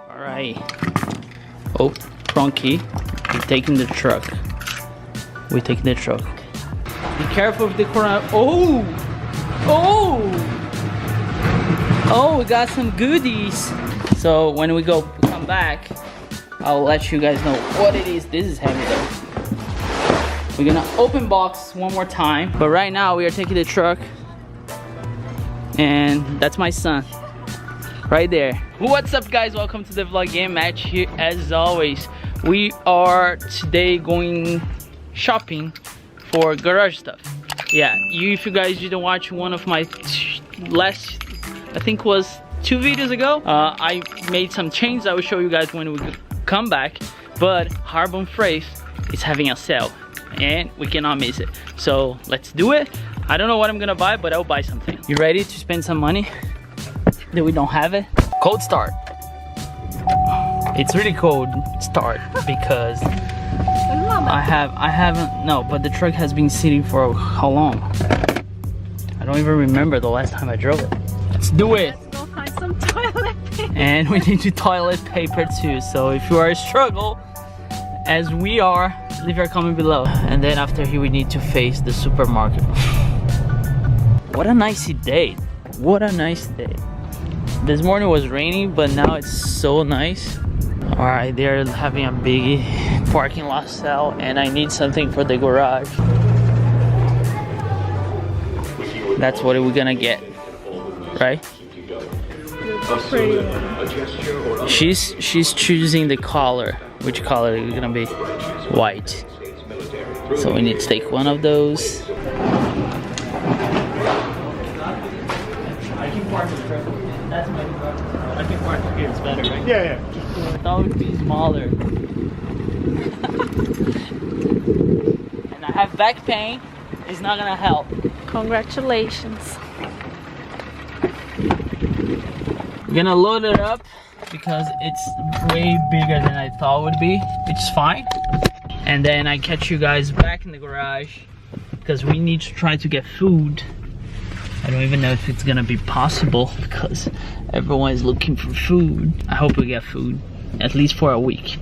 Alright. Oh, wrong key. We're taking the truck. We're taking the truck. Be careful with the corner. Oh! Oh! Oh, we got some goodies. So when we come back, I'll let you guys know what it is. This is heavy though. We're gonna open box one more time. But right now we are taking the truck. And that's my son. Right there. What's up guys? Welcome to the vlog. Game Match here as always. We are today going shopping for garage stuff. Yeah, if you guys didn't watch one of my last, I think was 2 videos ago, I made some changes. I will show you guys when we come back. But Harbor Freight is having a sale and we cannot miss it. So let's do it. I don't know what I'm gonna buy, but I'll buy something. You ready to spend some money that we don't have it? Cold start. It's really cold start because I haven't, no, but the truck has been sitting for how long? I don't even remember the last time I drove it. Let's do it. Let's go find some toilet paper. And we need toilet paper too. So if you are a struggle, as we are, leave your comment below. And then after here, we need to face the supermarket. What a nice day. What a nice day. This morning was rainy, but now it's so nice. All right, they're having a big parking lot sale and I need something for the garage. That's what we're gonna get, right? She's choosing the color. Which color is gonna be? White. So we need to take one of those. I can park the truck. That's my truck. I can park here. It's better, right? Yeah, yeah. I thought it would be smaller. And I have back pain. It's not gonna help. Congratulations. We're gonna load it up because it's way bigger than I thought it would be, which is fine. And then I catch you guys back in the garage because we need to try to get food. I don't even know if it's gonna be possible because everyone is looking for food. I hope we get food, at least for a week.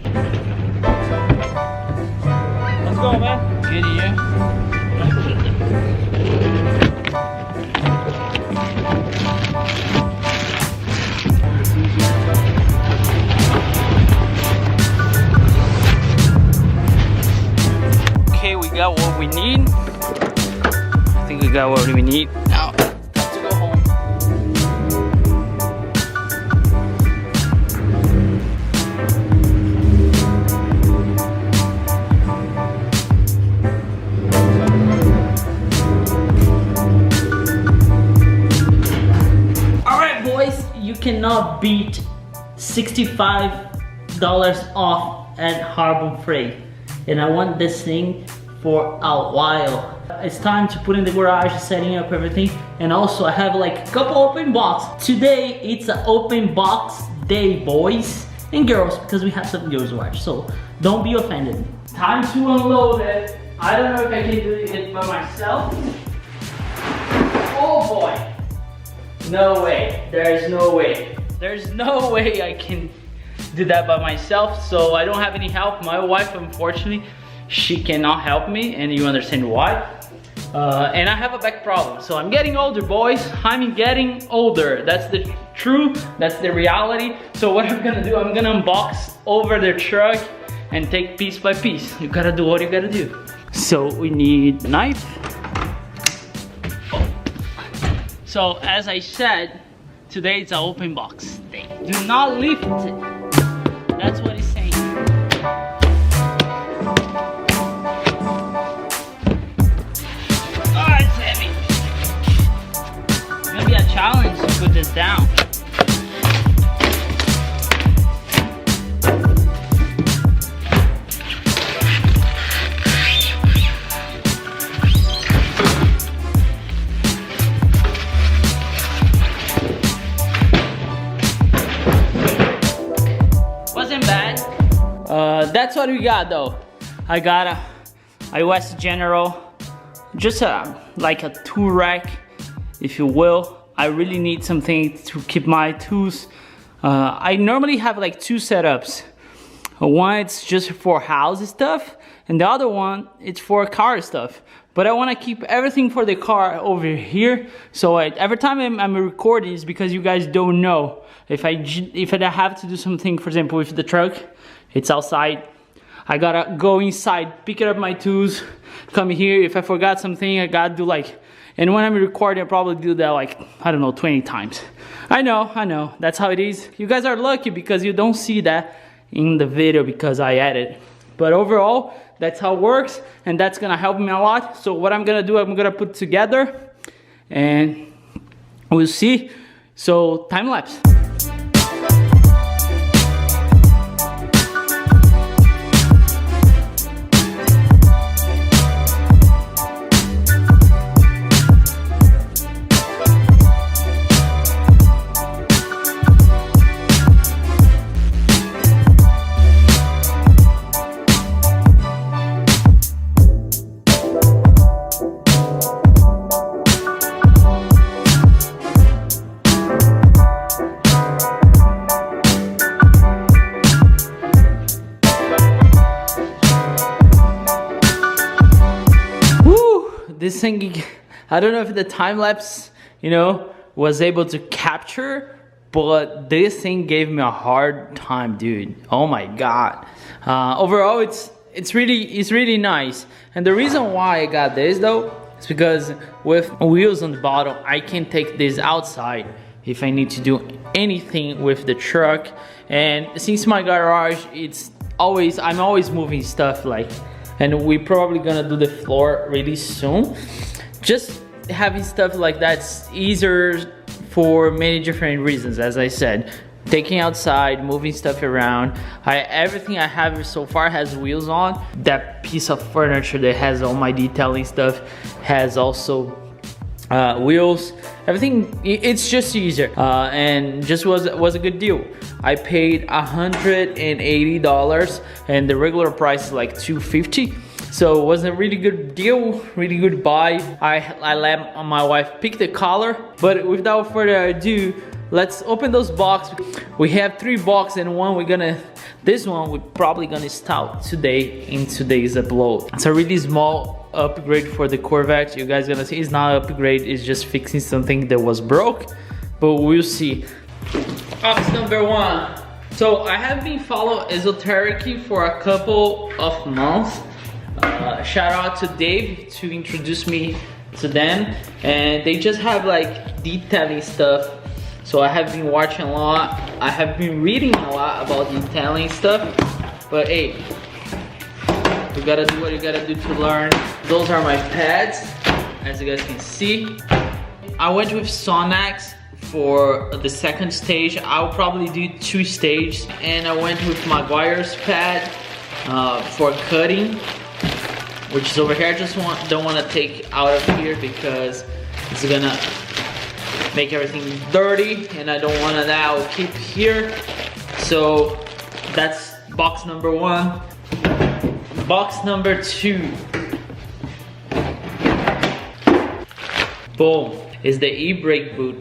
Let's go, man. Good year. Okay, we got what we need. I think we got what we need. Now, time to go home. Alright boys, you cannot beat $65 off at Harbor Freight. And I want this thing for a while. It's time to put in the garage, setting up everything. And also I have like a couple open box. Today it's an open box day, boys and girls, because we have some girls watch, so don't be offended. Time to unload it. I don't know if I can do it by myself. Oh boy. No way. There's no way. There's no way I can do that by myself, so I don't have any help. My wife, unfortunately, she cannot help me, and you understand why. And I have a back problem, so I'm getting older, boys. I'm getting older. That's the truth. That's the reality. So what I'm gonna do, I'm gonna unbox over the truck and take piece by piece. You gotta do what you gotta do. So we need a knife. Oh. So as I said, today it's an open box day. Do not lift it. That's what he's saying. Oh, it's heavy. It's gonna be a challenge to put this down. That's what we got though. I got a iOS General just like a tool rack, if you will. I really need something to keep my tools. I normally have like two setups. One it's just for house stuff, and the other one it's for car stuff. But I want to keep everything for the car over here. So every time I'm recording, is because you guys don't know. If I have to do something, for example, with the truck, it's outside. I gotta go inside, pick up my tools, come here. If I forgot something, I gotta do like, and when I'm recording, I probably do that like, I don't know, 20 times. I know, that's how it is. You guys are lucky because you don't see that in the video because I edit. But overall, that's how it works, and that's gonna help me a lot. So what I'm gonna do, I'm gonna put together, and we'll see. So time lapse. This thing, I don't know if the time lapse, you know, was able to capture, but this thing gave me a hard time, dude. Oh my god. Overall, it's really nice. And the reason why I got this though is because with wheels on the bottom, I can take this outside if I need to do anything with the truck. And since my garage, I'm always moving stuff like. And we're probably gonna do the floor really soon. Just having stuff like that's easier for many different reasons, as I said. Taking outside, moving stuff around. Everything I have so far has wheels on. That piece of furniture that has all my detailing stuff has also wheels. Everything, it's just easier, and just was a good deal. I paid $180, and the regular price is like $250. So it was a really good deal, really good buy. I let my wife pick the color, but without further ado, let's open those boxes. We have 3 boxes, and this one we're probably gonna start today in today's upload. It's a really small upgrade for the Corvette. You guys gonna see it's not an upgrade, it's just fixing something that was broke, but we'll see. Box number 1. So I have been following Esoteric for a couple of months. Shout out to Dave to introduce me to them, and they just have like detailing stuff. So I have been watching a lot. I have been reading a lot about detailing stuff. But hey, you gotta do what you gotta do to learn. Those are my pads, as you guys can see. I went with Sonax for the second stage. I'll probably do 2 stages. And I went with Maguire's pad for cutting, which is over here. I just don't want to take out of here because it's gonna make everything dirty, and I don't want that. I'll keep here. So that's box number 1. Box number 2. Boom. Is the e-brake boot.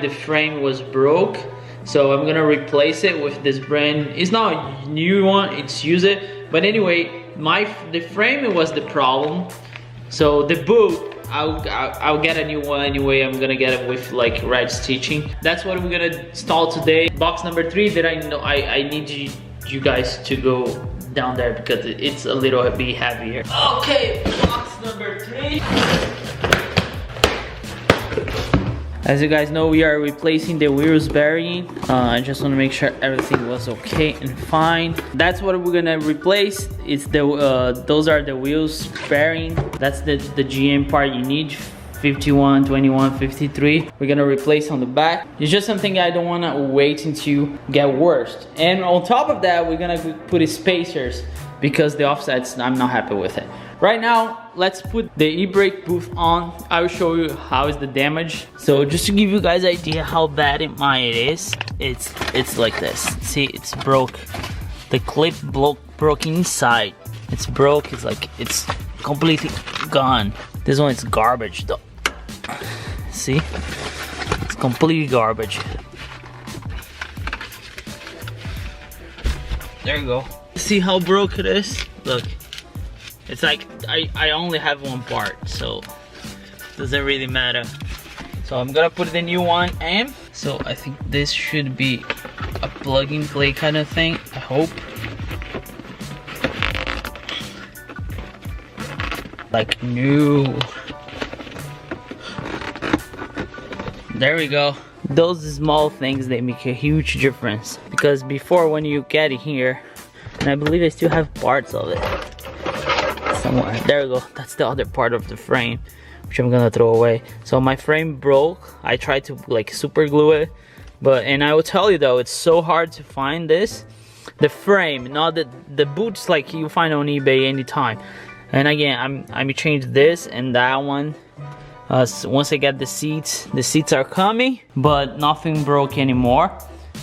The frame was broke, so I'm gonna replace it with this brand. It's not a new one, it's used it. But anyway, the frame was the problem. So the boot, I'll get a new one anyway. I'm gonna get it with like red stitching. That's what we're gonna install today. Box number 3 that I know I need you guys to go down there because it's a little bit heavier. Okay, box number 3. As you guys know, we are replacing the wheels bearing. I just want to make sure everything was okay and fine. That's what we're gonna replace. It's those are the wheels bearing. That's the GM part you need. 51, 21, 53. We're gonna replace on the back. It's just something I don't want to wait until get worse. And on top of that, we're gonna put spacers because the offsets, I'm not happy with it. Right now, let's put the e-brake boot on. I will show you how is the damage. So just to give you guys an idea how bad it is, it's like this. See, it's broke. The clip broke inside. It's broke. It's like it's completely gone. This one is garbage though. See? It's completely garbage. There you go. See how broke it is? Look. It's like I only have one part, so it doesn't really matter. So I'm gonna put the new one in. So I think this should be a plug and play kind of thing, I hope. Like new. There we go. Those small things, they make a huge difference. Because before, when you get it here, and I believe I still have parts of it somewhere. There we go. That's the other part of the frame, which I'm gonna throw away. So my frame broke. I tried to like super glue it, and I will tell you though, it's so hard to find this. The frame, not the boots like you find on eBay anytime. And again, I'm change this and that one. Once I get the seats are coming, but nothing broke anymore.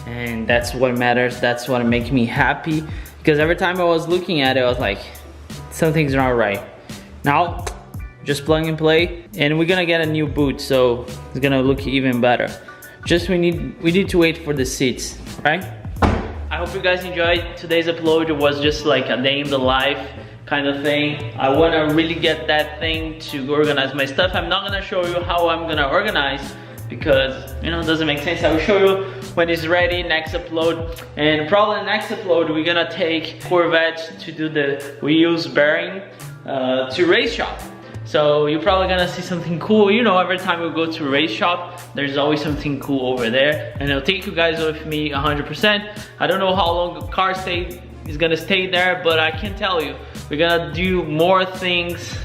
And that's what matters. That's what makes me happy. Because every time I was looking at it, I was like, something's not right. Now, just plug and play, and we're gonna get a new boot, so it's gonna look even better. Just we need to wait for the seats, right? I hope you guys enjoyed today's upload. It was just like a day in the life kind of thing. I wanna really get that thing to organize my stuff. I'm not gonna show you how I'm gonna organize because, you know, it doesn't make sense. I will show you when it's ready, next upload. And probably next upload, we're gonna take Corvette to do the wheels bearing to race shop. So you're probably gonna see something cool. You know, every time we go to a race shop, there's always something cool over there. And I'll take you guys with me 100%. I don't know how long the car is gonna stay there, but I can tell you, we're gonna do more things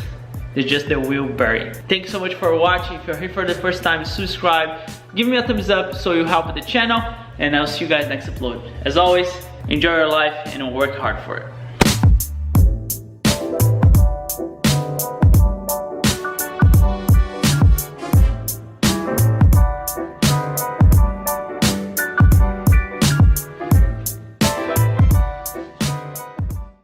than just the wheel bearing. Thanks so much for watching. If you're here for the first time, subscribe, give me a thumbs up so you help with the channel, and I'll see you guys next upload. As always, enjoy your life and work hard for it.